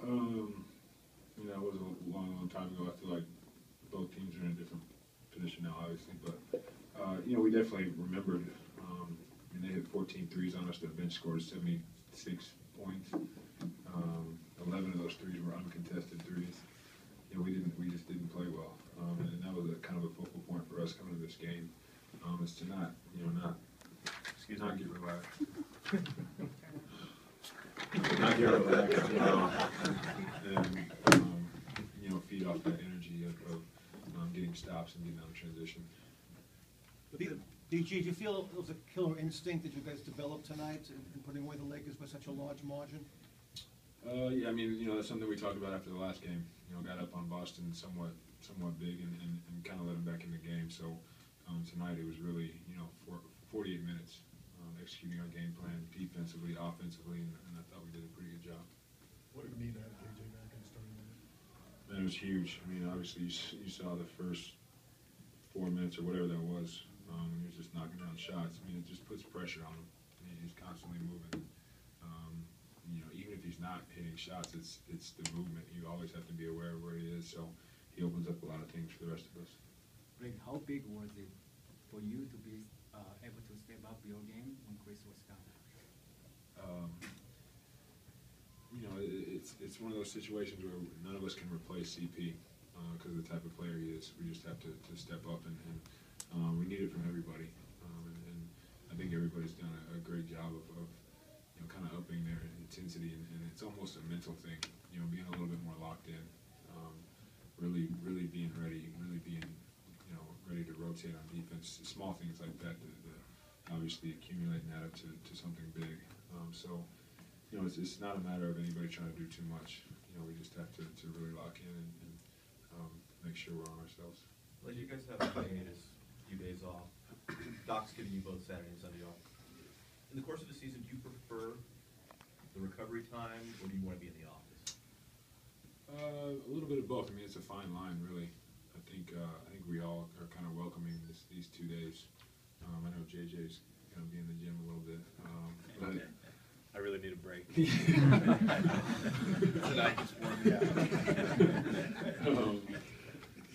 You know, it was a long time ago. I feel like both teams are in a different position now, obviously, but you know, we definitely remembered. I mean, they hit 14 threes on us. The bench scored 76 points. 11 of those threes were uncontested threes. You know, we just didn't play well, and that was a kind of a focal point for us coming to this game. Is to not, you know, not get relaxed. Not get relaxed, you know, and you know, feed off that energy of getting stops and getting out of transition. DG, do you feel it was a killer instinct that you guys developed tonight in putting away the Lakers by such a large margin? Yeah, I mean, you know, that's something we talked about after the last game. You know, got up on Boston somewhat big and kind of let them back in the game. So tonight it was really, you know, 48 minutes executing our game plan defensively, offensively, and I thought we did a pretty good job. What did it mean to have JJ back in the starting lineup? Man, it was huge. I mean, obviously you saw the first 4 minutes or whatever that was. He was just knocking down shots. I mean, it just puts pressure on him. I mean, he's constantly moving. You know, even if he's not hitting shots, it's the movement. You always have to be aware of where he is. So he opens up a lot of things for the rest of us. Rick, how big was it for you to be able to step up your game when Chris was gone? You know, it's one of those situations where none of us can replace CP because of the type of player he is. We just have to step up, and we need it from everybody. And I think everybody's done a great job of you know, kind of upping their intensity, and it's almost a mental thing. You know, being a little bit more locked in, really being ready, really being, you know, ready to rotate on defense. Small things like that, obviously accumulate and add up to something big. So, you know, it's not a matter of anybody trying to do too much. You know, we just have to really lock in and make sure we're on ourselves. Well, you guys have a hiatus, a few days off. Doc's giving you both Saturday and Sunday off. In the course of the season, do you prefer the recovery time, or do you want to be in the office? A little bit of both. I mean, it's a fine line, really. I think we all are kind of welcoming these 2 days. I know JJ's going to be in the gym a little bit, but I really need a break. Tonight just warmed me up.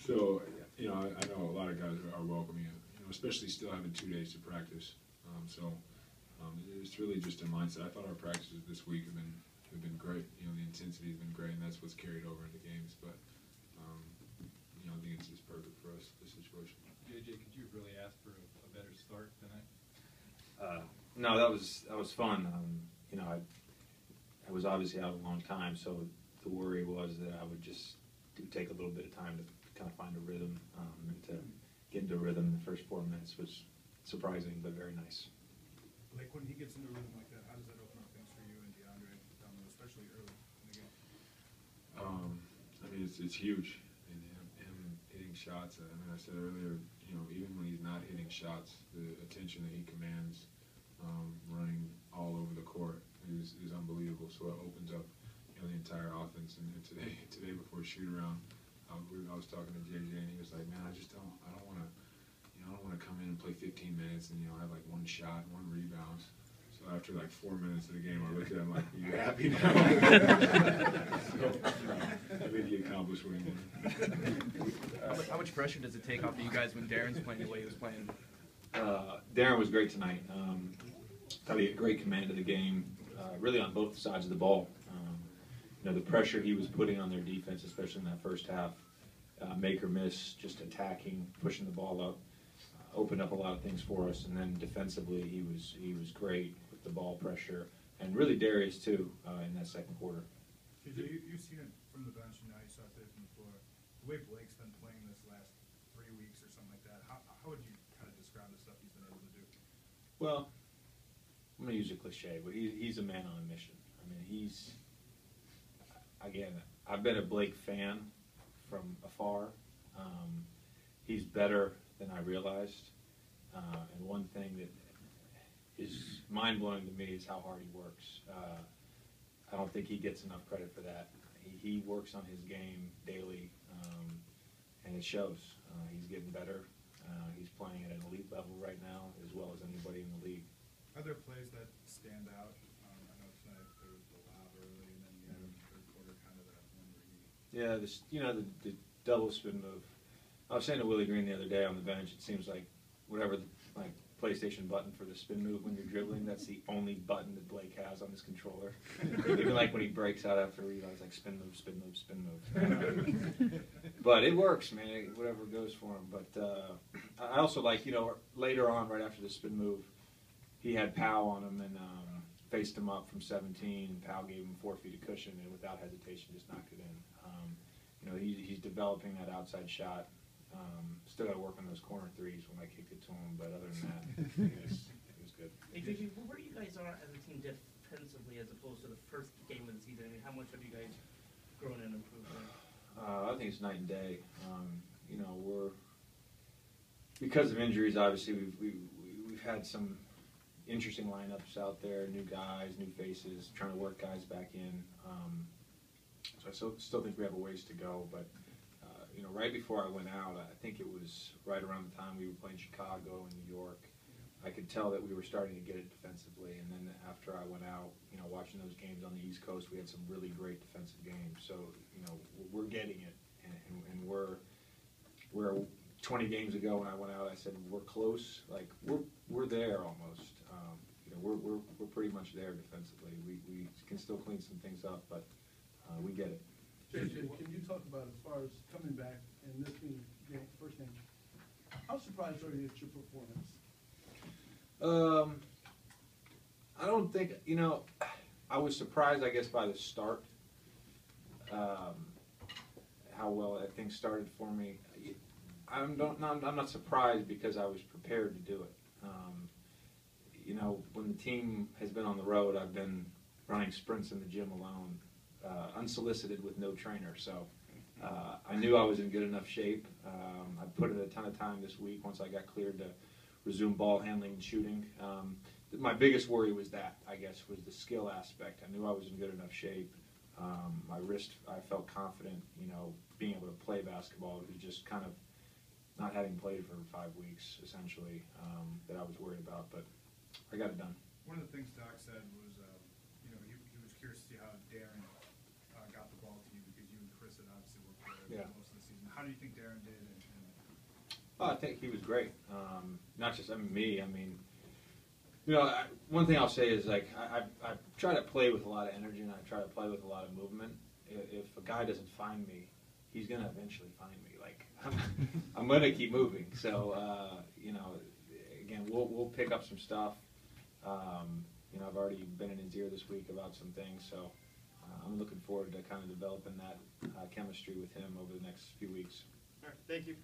So, you know, I know a lot of guys are welcoming it, you know, especially still having 2 days to practice. It's really just a mindset. I thought our practices this week have been great. You know, the intensity has been great, and that's what's carried over into games. But you know, I think it's just perfect for us, this situation. JJ, could you really ask for a better start tonight? No, that was fun. You know, I was obviously out a long time, so the worry was that I would just take a little bit of time to kind of find a rhythm, and to get into rhythm. The first 4 minutes was surprising, but very nice. Like, when he gets into a rhythm like that, how does that open up things for you and DeAndre, especially early in the game? I mean, it's huge. And him hitting shots. I mean, I said earlier, you know, even when he's not hitting shots, the attention that he commands, running all over the court is unbelievable. So it opens up, you know, the entire offense. And today before shoot around, I was talking to JJ, and he was like, "Man, I don't want to." I don't want to come in and play 15 minutes and, you know, have like 1 shot, 1 rebound. So after like 4 minutes of the game, I looked at him like, "Are you happy now?" So I think he accomplished what he wanted. How much pressure does it take off of you guys when Darren's playing the way he was playing? Darren was great tonight. Thought he had great command of the game, really on both sides of the ball. You know, the pressure he was putting on their defense, especially in that first half, make or miss, just attacking, pushing the ball up. Opened up a lot of things for us, and then defensively he was great with the ball pressure, and really Darius too in that second quarter. You've seen it from the bench, and now you saw it from the floor. The way Blake's been playing this last 3 weeks or something like that, how would you kind of describe the stuff he's been able to do? Well, I'm going to use a cliche, but he's a man on a mission. I mean, again, I've been a Blake fan from afar. He's better than I realized, and one thing that is mind-blowing to me is how hard he works. I don't think he gets enough credit for that. He works on his game daily, and it shows. He's getting better. He's playing at an elite level right now, as well as anybody in the league. Are there plays that stand out? I know tonight there was the lob early, and then you had him in the third quarter. kind of that one where you? Yeah, the double spin move. I was saying to Willie Green the other day on the bench, it seems like whatever the PlayStation button for the spin move when you're dribbling, that's the only button that Blake has on his controller. Even like when he breaks out after a read, I was like, spin move, spin move, spin move. But it works, man, whatever goes for him. But I also like, later on, right after the spin move, he had Powell on him and faced him up from 17, and Powell gave him 4 feet of cushion and without hesitation just knocked it in. He's developing that outside shot. Still got to work on those corner threes when I kicked it to him, but other than that, it was good. Hey, JJ, where you guys are as a team defensively as opposed to the first game of the season? I mean, how much have you guys grown and improved there? I think it's night and day. We're because of injuries. Obviously, we've had some interesting lineups out there, new guys, new faces, trying to work guys back in. So I still think we have a ways to go, but. Right before I went out, I think it was right around the time we were playing Chicago and New York, I could tell that we were starting to get it defensively. And then after I went out, watching those games on the East Coast, we had some really great defensive games. So, we're getting it. And we're 20 games ago when I went out, I said, we're close. Like, we're there almost. We're pretty much there defensively. We can still clean some things up, but we get it. JJ, can you talk about, as far as coming back and this being your first game, how surprised are you at your performance? I don't think, I was surprised, I guess, by the start, how well that thing started for me. I'm not surprised because I was prepared to do it. When the team has been on the road, I've been running sprints in the gym alone. Unsolicited with no trainer, so I knew I was in good enough shape. I put in a ton of time this week once I got cleared to resume ball handling and shooting. My biggest worry was that, I guess, was the skill aspect. I knew I was in good enough shape. My wrist, I felt confident, being able to play basketball. It was just kind of not having played for 5 weeks, essentially, that I was worried about, but I got it done. One of the things Doc said was, he was curious to see how Darren got the ball to you because you and Chris had obviously worked together most of the season. How do you think Darren did? Oh, I think he was great. Not just me. One thing I'll say is I try to play with a lot of energy and I try to play with a lot of movement. If a guy doesn't find me, he's gonna eventually find me. I'm gonna keep moving. So again, we'll pick up some stuff. I've already been in his ear this week about some things, so I'm looking forward to kind of developing that chemistry with him over the next few weeks. All right, thank you.